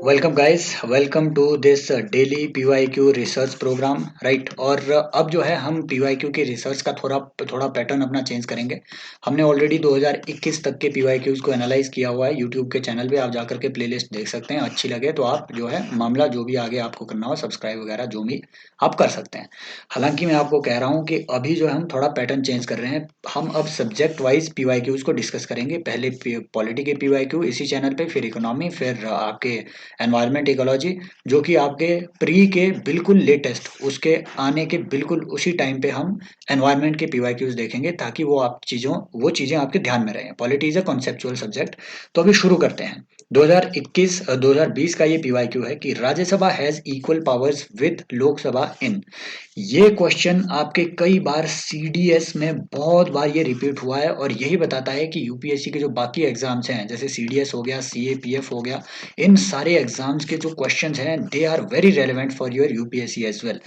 Welcome guys, welcome to this daily PYQ research programme right. और अब जो है हम पीवाईक्यू के रिसर्च का थोड़ा थोड़ा पैटर्न अपना चेंज करेंगे। हमने ऑलरेडी 2021 तक के पीवाईक्यूज को एनालाइज किया हुआ है। यूट्यूब के चैनल पे आप जाकर के प्लेलिस्ट देख सकते हैं। अच्छी लगे तो आप जो है मामला जो भी आगे आपको करना हो सब्सक्राइब वगैरह जो भी आप कर सकते हैं। हालांकि मैं आपको कह रहा हूँ कि अभी जो है हम थोड़ा पैटर्न चेंज कर रहे हैं। हम अब सब्जेक्ट वाइज पीवाईक्यूज को डिस्कस करेंगे। पहले पॉलिटी के पीवाईक्यू इसी चैनल पे, फिर इकोनॉमी, फिर आपके एनवायरमेंट इकोलॉजी, जो कि आपके प्री के बिल्कुल लेटेस्ट उसके आने के बिल्कुल उसी टाइम पे हम एनवायरनमेंट के पीवाईक्यूज देखेंगे, ताकि वो चीज़ें आपके ध्यान में रहें। Polity is a conceptual subject. तो अभी शुरू करते हैं। 2020 का ये पीवाईक्यू है कि Rajya Sabha has equal powers with Lok Sabha in. ये क्वेश्चन आपके कई बार सीडीएस में बहुत बार ये रिपीट हुआ है, और यही बताता है कि यूपीएससी के जो बाकी एग्जाम्स हैं, जैसे सीडीएस हो गया, सीएपीएफ हो गया, इन सारे एग्जाम्स के जो क्वेश्चंस हैं they are very relevant for your UPSC as well.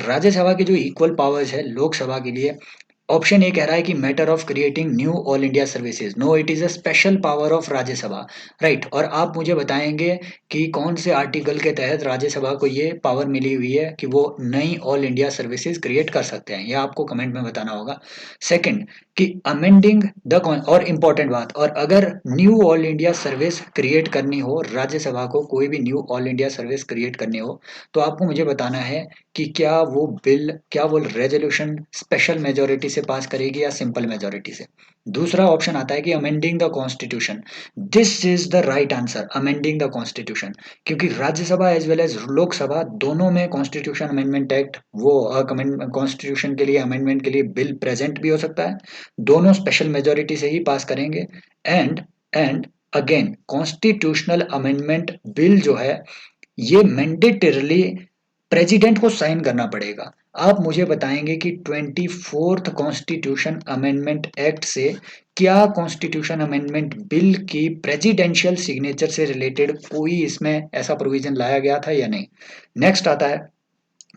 Rajya Sabha के जो इक्वल पावर्स है लोकसभा के लिए, ऑप्शन ए कह रहा है कि matter of creating new all India services, no it is a special power of Rajya Sabha right. और आप मुझे बताएंगे कि कौन से आर्टिकल के तहत राज्यसभा को ये पावर मिली हुई है कि वो नई ऑल इंडिया सर्विसेज क्रिएट कर सकते हैं, यह आपको कमेंट में बताना होगा। सेकंड, कि अमेंडिंग द और इम्पोर्टेंट बात, और अगर new all India service create करनी हो, राज्यसभा को कोई भी new all India service create करनी हो, तो आपको मुझे बताना है कि क्या वो रेजोल्यूशन स्पेशल मेजोरिटी से पास करेगी या सिंपल मेजोरिटी से। दूसरा ऑप्शन आता है कि amending the constitution. This is the right answer, amending the constitution. क्योंकि Rajya Sabha as well as Lok Sabha दोनों में कॉन्स्टिट्यूशन अमेंडमेंट एक्ट, वो कॉन्स्टिट्यूशन के लिए अमेंडमेंट के लिए बिल प्रेजेंट भी हो सकता है। दोनों स्पेशल मेजोरिटी से ही पास करेंगे। And and again constitutional amendment bill जो है ये मैंडेटरली प्रेसिडेंट को साइन करना पड़ेगा। आप मुझे बताएंगे कि 24th कॉन्स्टिट्यूशन अमेंडमेंट एक्ट से क्या कॉन्स्टिट्यूशन अमेंडमेंट बिल की प्रेसिडेंशियल सिग्नेचर से रिलेटेड कोई इसमें ऐसा प्रोविजन लाया गया था या नहीं। नेक्स्ट आता है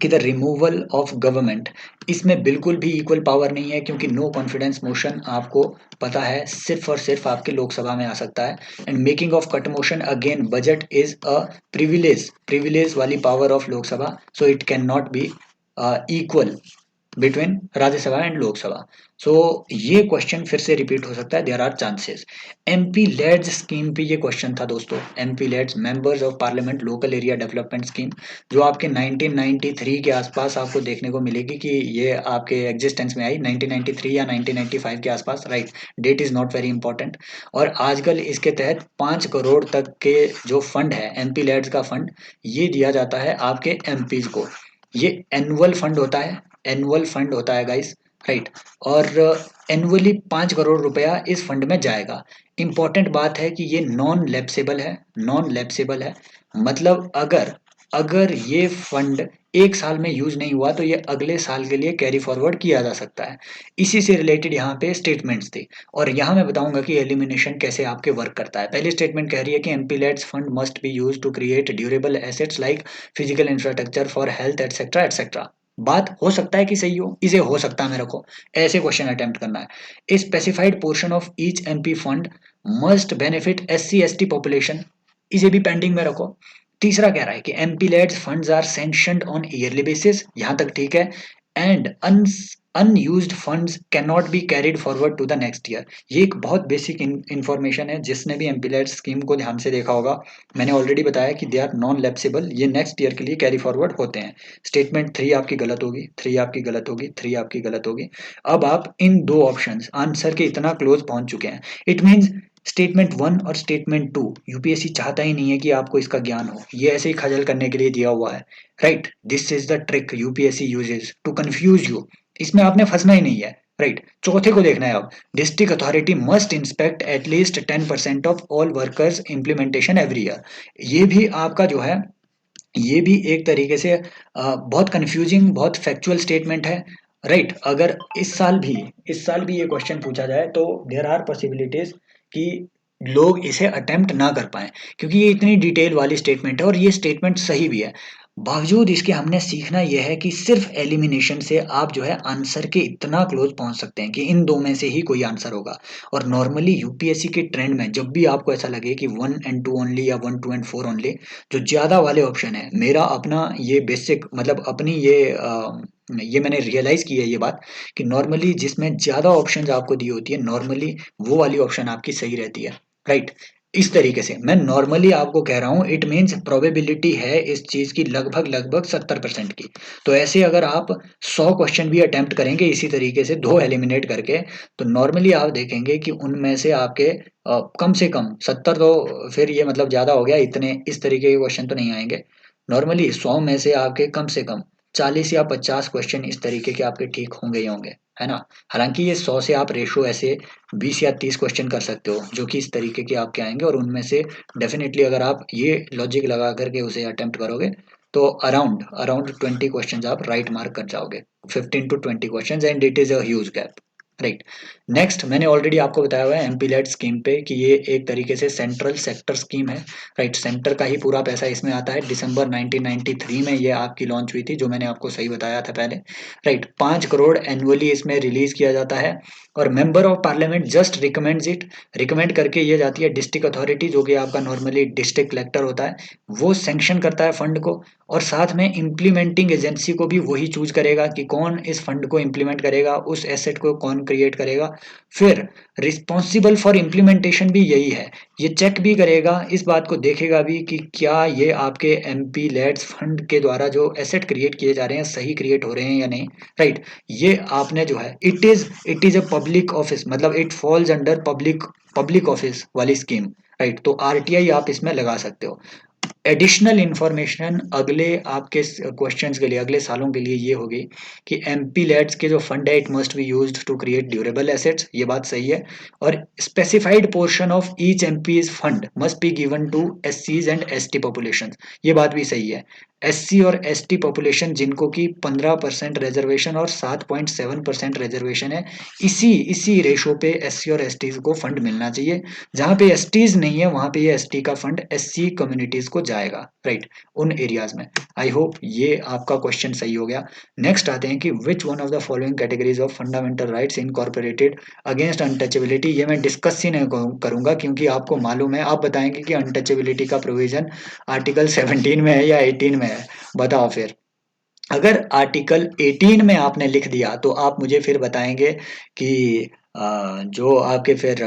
कि द रिमूवल ऑफ गवर्नमेंट। इसमें बिल्कुल भी इक्वल पावर नहीं है, क्योंकि नो कॉन्फिडेंस मोशन आपको पता है सिर्फ और सिर्फ आपके लोकसभा में आ सकता है। And making of cut motion, again budget is a privilege वाली power of Lok Sabha, so it can not be equal between Rajya Sabha and Lok Sabha. So ये क्वेश्चन फिर से रिपीट हो सकता है, there are chances. MP LADS scheme पे ये क्वेश्चन था दोस्तों। MP LADS, members of parliament local area development scheme, जो आपके 1993 के आसपास आपको देखने को मिलेगी कि ये आपके एग्जिस्टेंस में आई, 1993 या 1995 के आसपास right. Date is not very important. और आजकल इसके तहत 5 करोड़ तक के जो फंड है, एमपी लेड्स का फंड, ये दिया जाता है आपके एमपीज को। ये एनुअल फंड होता है, एनुअल फंड होता है गाइस राइट। और एनुअली 5 करोड़ रुपया इस फंड में जाएगा। इंपॉर्टेंट बात है कि ये नॉन लैप्सेबल है, नॉन लैप्सेबल है। मतलब अगर अगर ये फंड एक साल में यूज नहीं हुआ तो ये अगले साल के लिए कैरी फॉरवर्ड किया जा सकता है। इसी से रिलेटेड यहाँ पे स्टेटमेंट्स थी, और यहाँ मैं बताऊंगा कि एलिमिनेशन कैसे आपके वर्क करता है। पहली स्टेटमेंट कह रही है कि MP LADS fund must be use to create durable assets like physical infrastructure for health etcetera etcetera. बात हो सकता है कि सही हो, इसे हो सकता है मेरे को ऐसे क्वेश्चन अटेम्प्ट करना है। A specified portion of each MP fund must benefit SC ST population, इसे भी पेंडिंग में रखो। तीसरा कह रहा है कि MP LADS funds are sanctioned on yearly basis, यहां तक ठीक है। And unused funds can not be carried forward to the next year. ये एक बहुत बेसिक इंफॉर्मेशन है, जिसने भी एमपी लेड्स स्कीम को ध्यान से देखा होगा। मैंने ऑलरेडी बताया कि दे आर नॉन लैप्सेबल, ये नेक्स्ट ईयर के लिए कैरी फॉरवर्ड होते हैं। स्टेटमेंट 3 आपकी गलत होगी, 3 आपकी गलत होगी, 3 आपकी गलत होगी। अब आप इन दो ऑप्शंस आंसर के इतना क्लोज पहुंच चुके हैं। इट मींस स्टेटमेंट 1 और स्टेटमेंट 2 यूपीएससी चाहता ही नहीं है कि आपको इसका ज्ञान हो, ये ऐसे ही खजल करने के लिए दिया हुआ है right. This is the trick UPSC uses to confuse you, इसमें आपने फंसना ही नहीं है राइट। चौथे को देखना है अब। District authority must inspect at least 10% of all workers implementation every year. ये भी आपका जो है, ये भी एक तरीके से बहुत कंफ्यूजिंग, बहुत फैक्चुअल स्टेटमेंट है राइट। अगर इस साल भी ये क्वेश्चन पूछा जाए तो देयर आर पॉसिबिलिटीज कि लोग इसे अटेम्प्ट ना कर पाए, क्योंकि ये इतनी डिटेल वाली स्टेटमेंट है और ये स्टेटमेंट सही भी है। बावजूद इसके हमने सीखना यह है कि सिर्फ एलिमिनेशन से आप जो है आंसर के इतना क्लोज पहुंच सकते हैं कि इन दो में से ही कोई आंसर होगा। और नॉर्मली यूपीएससी के ट्रेंड में जब भी आपको ऐसा लगे कि 1 एंड 2 ओनली या 1 2 एंड 4 ओनली, जो ज्यादा वाले ऑप्शन है, मेरा अपना ये बेसिक मतलब अपनी ये मैंने रियलाइज की है ये बात कि नॉर्मली जिसमें ज्यादा ऑप्शन आपको दी होती है, नॉर्मली वो वाली ऑप्शन आपकी सही रहती है, राइट। इस तरीके से मैं नॉर्मली आपको कह रहा हूँ, इट मीन्स प्रोबेबिलिटी है इस चीज की लगभग लगभग 70% की। तो ऐसे अगर आप 100 क्वेश्चन भी अटेम्प्ट करेंगे इसी तरीके से दो एलिमिनेट करके, तो नॉर्मली आप देखेंगे कि उनमें से आपके कम से कम 70, तो फिर ये मतलब ज्यादा हो गया, इतने इस तरीके के क्वेश्चन तो नहीं आएंगे। नॉर्मली 100 में से आपके कम से कम 40 या 50 क्वेश्चन इस तरीके के आपके ठीक होंगे ही होंगे, है ना। हालांकि ये 100 से आप रेशो ऐसे 20 या 30 क्वेश्चन कर सकते हो जो कि इस तरीके के आपके आएंगे, और उनमें से डेफिनेटली अगर आप ये लॉजिक लगा करके उसे अटेम्प्ट करोगे तो अराउंड अराउंड 20 क्वेश्चन आप राइट मार्क कर जाओगे, 15 to 20 question, and it is a huge gap, right. Next, मैंने ऑलरेडी आपको बताया हुआ है एमपी लेट स्कीम पे कि ये एक तरीके से सेंट्रल सेक्टर स्कीम है, राइट। सेंटर का ही पूरा पैसा इसमें आता है। दिसंबर 1993 में ये आपकी लॉन्च हुई थी, जो मैंने आपको सही बताया था पहले, राइट। 5 करोड़ एनुअली इसमें रिलीज किया जाता है, और member of parliament just recommends it, recommend करके ये जाती है डिस्ट्रिक्ट अथॉरिटी, जो कि आपका नॉर्मली डिस्ट्रिक्ट कलेक्टर होता है, वो सैंक्शन करता है फंड को, और साथ में इम्प्लीमेंटिंग एजेंसी को भी वही चूज करेगा कि कौन इस फंड को इम्प्लीमेंट करेगा, उस एसेट को कौन क्रिएट करेगा। फिर रिस्पॉन्सिबल फॉर इम्प्लीमेंटेशन भी यही है, ये चेक भी करेगा, इस बात को देखेगा भी कि क्या ये आपके एमपी लेट्स फंड के द्वारा जो एसेट क्रिएट किए जा रहे हैं सही क्रिएट हो रहे हैं या नहीं, राइट। ये आपने जो है it is a public office, मतलब it falls under public office वाली स्कीम, राइट। तो आरटीआई आप इसमें लगा सकते हो। एडिशनल इंफॉर्मेशन अगले आपके क्वेश्चंस के लिए, अगले सालों के लिए ये होगी कि एमपी लेट्स के जो फंड है it must be used to create durable assets, ये बात सही है। और specified portion of each MPs fund must be given to एससीज एंड एसटी पॉपुलेशन, ये बात भी सही है। एससी और एसटी पॉपुलेशन जिनको कि 15% रिजर्वेशन और 7.7% रिजर्वेशन है, इसी इसी रेशो पे एससी और एसटी को फंड मिलना चाहिए। जहां पे एसटीज नहीं है वहां पे ये एसटी का फंड एससी कम्युनिटीज को जाएगा, राइट, उन एरियाज में। आई होप ये आपका क्वेश्चन सही हो गया। नेक्स्ट आते हैं कि which one of the following categories of fundamental rights incorporated against untouchability, ये मैं डिस्कस ही नहीं करूंगा क्योंकि आपको मालूम है। आप बताएंगे कि अनटचेबिलिटी का प्रोविजन आर्टिकल 17 में है या 18 में है, बताओ फिर। अगर आर्टिकल 18 में आपने लिख दिया तो आप मुझे फिर बताएंगे कि जो आपके फिर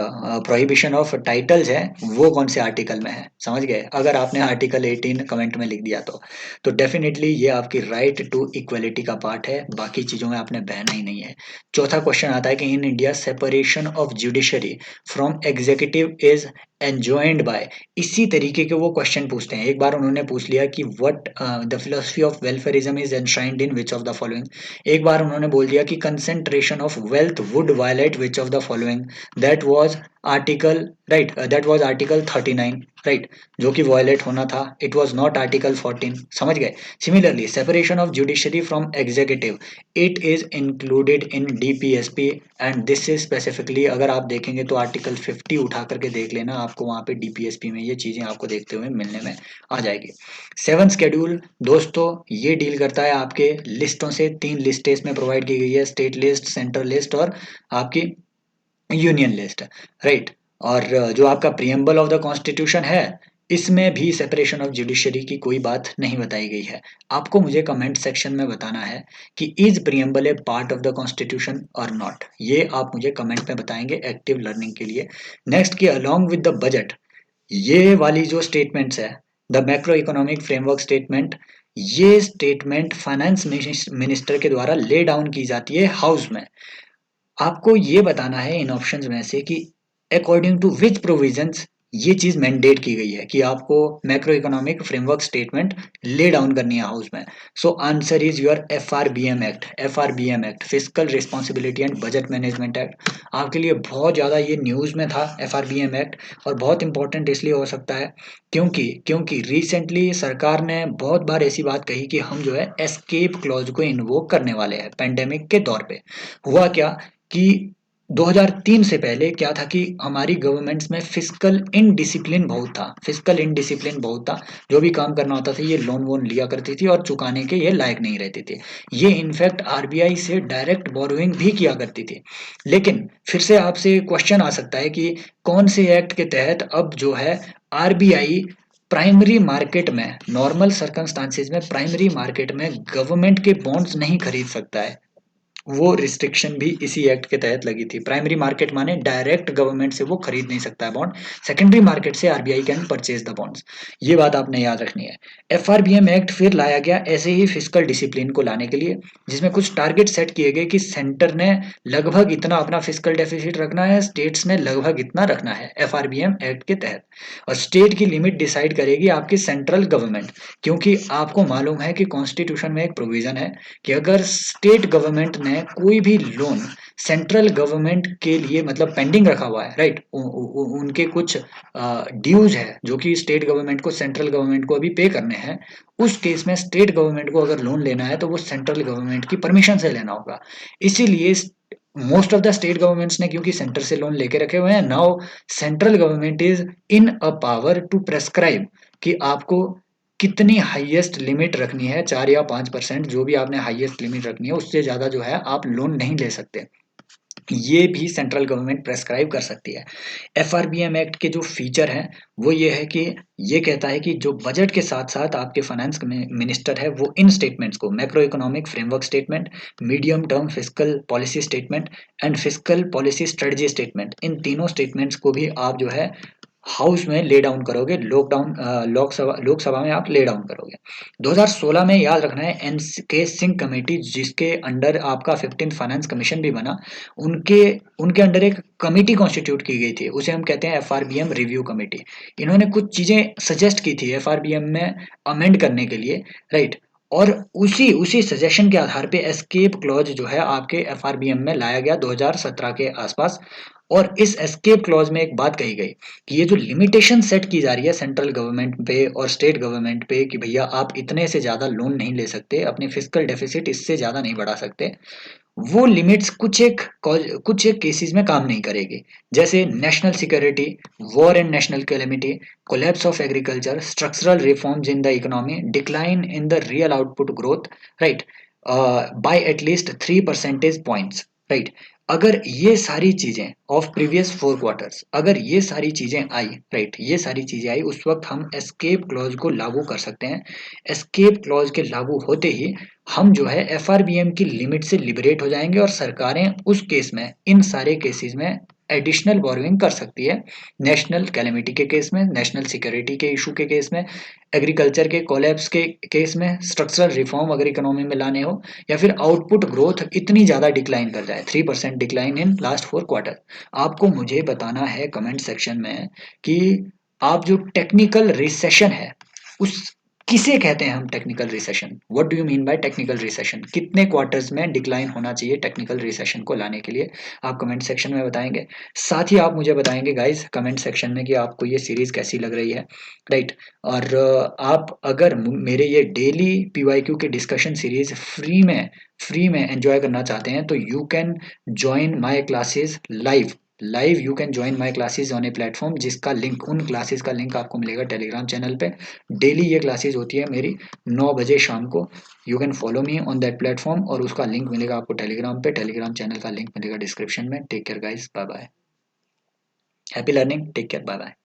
प्रोहिबिशन ऑफ टाइटल्स है वो कौन से आर्टिकल में है, समझ गए। अगर आपने आर्टिकल 18 कमेंट में लिख दिया तो डेफिनेटली ये आपकी राइट टू इक्वलिटी का पार्ट है, बाकी चीजों में आपने बहना ही नहीं है। चौथा क्वेश्चन आता है कि in India separation of judiciary from executive is enjoined by, इसी तरीके के वो क्वेश्चन पूछते हैं। एक बार उन्होंने पूछ लिया कि what the philosophy of welfarism is enshrined in which of the following, एक बार उन्होंने बोल दिया कि concentration of wealth would violate which of the following, that was article, right, that was article 39, right, जो कि वायलेट होना था, इट वाज नॉट आर्टिकल 14, समझ गए। Similarly separation of judiciary from executive, it is included in DPSP, and this is specifically, अगर आप देखेंगे तो आर्टिकल 50 उठा करके देख लेना, आपको वहां पे डीपीएसपी में ये चीजें आपको देखते हुए मिलने में आ जाएगी। 7 शेड्यूल दोस्तों ये डील करता है आपके लिस्टों से, 3 लिस्टें इसमें प्रोवाइड की गई है, स्टेट लिस्ट, सेंट्रल लिस्ट और आपकी यूनियन लिस्ट, राइट। और जो आपका प्रियम्बल ऑफ द कॉन्स्टिट्यूशन है, इसमें भी सेपरेशन ऑफ जुडिशरी की कोई बात नहीं बताई गई है। आपको मुझे कमेंट सेक्शन में बताना है कि is preamble A part of the constitution और नॉट, ये आप मुझे कमेंट में बताएंगे एक्टिव लर्निंग के लिए। नेक्स्ट की अलोंग विद द बजट, ये वाली जो स्टेटमेंट्स है, the macro economic framework statement, ये स्टेटमेंट फाइनेंस मिनिस्टर के द्वारा ले डाउन की जाती है हाउस में। आपको ये बताना है इन ऑप्शंस में से कि अकॉर्डिंग टू विच प्रोविजंस ये चीज मैंडेट की गई है कि आपको macro economic framework statement lay down करनी है हाउस में। So answer is your FRBM act, FRBM act, physical responsibility and budget management act. आपके लिए बहुत ज्यादा ये न्यूज में था एफआरबीएम एक्ट, और बहुत इंपॉर्टेंट इसलिए हो सकता है क्योंकि रिसेंटली सरकार ने बहुत बार ऐसी बात कही कि हम जो है एस्केप क्लॉज को इन्वोक करने वाले हैं पेंडेमिक के दौर पे। हुआ क्या कि 2003 से पहले क्या था कि हमारी गवर्नमेंट्स में फिस्कल इनडिसिप्लिन बहुत था, फिस्कल इनडिसिप्लिन बहुत था। जो भी काम करना होता था ये लोन वोन लिया करती थी और चुकाने के ये लायक नहीं रहते थे। ये इनफैक्ट आरबीआई से डायरेक्ट बोरोइंग भी किया करती थी। लेकिन फिर से आपसे क्वेश्चन आ सकता है कि कौन से एक्ट के तहत अब जो है आरबीआई प्राइमरी मार्केट में, नॉर्मल सर्कमस्टांसेस में प्राइमरी मार्केट में गवर्नमेंट के बॉन्ड्स नहीं खरीद सकता है। वो रिस्ट्रिक्शन भी इसी एक्ट के तहत लगी थी। प्राइमरी मार्केट माने डायरेक्ट गवर्नमेंट से वो खरीद नहीं सकता है बॉन्ड। सेकेंडरी मार्केट से RBI can purchase the bonds. ये बात आपने याद रखनी है। एफआरबीएम एक्ट फिर लाया गया ऐसे ही फिस्कल डिसिप्लिन को लाने के लिए, जिसमें कुछ टारगेट सेट किए गए कि सेंटर ने लगभग इतना अपना फिस्कल डेफिसिट रखना है, स्टेट्स ने लगभग इतना रखना है एफआरबीएम एक्ट के तहत। और स्टेट की लिमिट डिसाइड करेगी आपकी सेंट्रल गवर्नमेंट। क्योंकि आपको मालूम है कि कॉन्स्टिट्यूशन में एक प्रोविजन है कि अगर स्टेट गवर्नमेंट ने कोई भी लोन सेंट्रल गवर्नमेंट के लिए मतलब पेंडिंग रखा हुआ है, राइट, उनके कुछ ड्यूज है जो कि स्टेट गवर्नमेंट को सेंट्रल गवर्नमेंट को अभी पे करने हैं, उस केस में स्टेट गवर्नमेंट को अगर लोन लेना है तो वो सेंट्रल गवर्नमेंट की परमिशन से लेना होगा। इसीलिए most of the state governments ने क्योंकि सेंटर से लोन लेके रखे हुए हैं, now central government is in a power to prescribe कि आपको कितनी हाईएस्ट लिमिट रखनी है, 4 या 5% जो भी आपने हाईएस्ट लिमिट रखनी है, उससे ज़्यादा जो है आप लोन नहीं ले सकते। ये भी सेंट्रल गवर्नमेंट प्रेस्क्राइब कर सकती है। एफआरबीएम एक्ट के जो फीचर हैं वो ये है कि ये कहता है कि जो बजट के साथ साथ आपके फाइनेंस मिनिस्टर है वो इन स्टेटमेंट्स को, macro economic framework statement, medium term fiscal policy statement and fiscal policy strategy statement, इन तीनों स्टेटमेंट्स को भी आप जो है हाउस में ले डाउन करोगे, लोकसभा में आप ले डाउन करोगे। 2016 में याद रखना है एन के सिंह कमेटी, जिसके अंडर आपका 15th फाइनेंस कमीशन भी बना, उनके उनके अंडर एक कमेटी कॉन्स्टिट्यूट की गई थी, उसे हम कहते हैं एफआरबीएम रिव्यू कमेटी। इन्होंने कुछ चीजें सजेस्ट की थी एफआरबीएम में अमेंड करने के लिए, राइट। और उसी उसी सजेशन के आधार पे एस्केप क्लॉज जो है आपके एफआरबीएम में लाया गया 2017 के आसपास। और इस एस्केप क्लॉज में एक बात कही गई कि ये जो लिमिटेशन सेट की जा रही है सेंट्रल गवर्नमेंट पे और स्टेट गवर्नमेंट पे कि भैया आप इतने से ज़्यादा लोन नहीं ले सकते, अपने फिस्कल डेफिसिट इससे ज़्यादा नहीं बढ़ा सकते, वो लिमिट्स कुछ एक केसेस में काम नहीं करेगी। जैसे national security, war and national calamity, collapse of agriculture, structural reforms in the economy, decline in the real output growth, right, bye at least 3 percentage points, right. अगर ये सारी चीजें ऑफ प्रीवियस 4 क्वार्टर्स, अगर ये सारी चीजें आई, राइट, ये सारी चीजें आई, उस वक्त हम एस्केप क्लॉज को लागू कर सकते हैं। एस्केप क्लॉज के लागू होते ही हम जो है एफआरबीएम की लिमिट से लिबरेट हो जाएंगे और सरकारें उस केस में, इन सारे केसेस में एडिशनल बोरोइंग कर सकती है। नेशनल कैलेमिटी के केस में, नेशनल सिक्योरिटी के इशू के केस में, एग्रीकल्चर के कोलैप्स के केस में, स्ट्रक्चरल रिफॉर्म अगर इकोनॉमी में लाने हो, या फिर आउटपुट ग्रोथ इतनी ज़्यादा डिक्लाइन कर जाए, 3% डिक्लाइन इन लास्ट 4 क्वार्टर। आपको मुझे बताना है कमेंट सेक्शन में कि आप जो टेक्निकल रिसेशन है उस किसे कहते हैं हम technical recession, what do you mean by technical recession, कितने क्वार्टर्स में डिक्लाइन होना चाहिए टेक्निकल रिसेशन को लाने के लिए, आप कमेंट सेक्शन में बताएंगे। साथ ही आप मुझे बताएंगे गाइस कमेंट सेक्शन में कि आपको ये सीरीज कैसी लग रही है, राइट। और आप अगर मेरे ये डेली पीवाईक्यू के डिस्कशन सीरीज फ्री में एंजॉय करना चाहते हैं तो you can join my classes live you can join my classes on a platform, जिसका लिंक, उन क्लासेस का लिंक आपको मिलेगा टेलीग्राम चैनल पे। डेली ये क्लासेस होती है मेरी 9 बजे शाम को। You can follow me on that platform और उसका लिंक मिलेगा आपको टेलीग्राम पे, टेलीग्राम चैनल का लिंक मिलेगा डिस्क्रिप्शन में। Take care guys, bye bye, happy learning, take care, bye bye.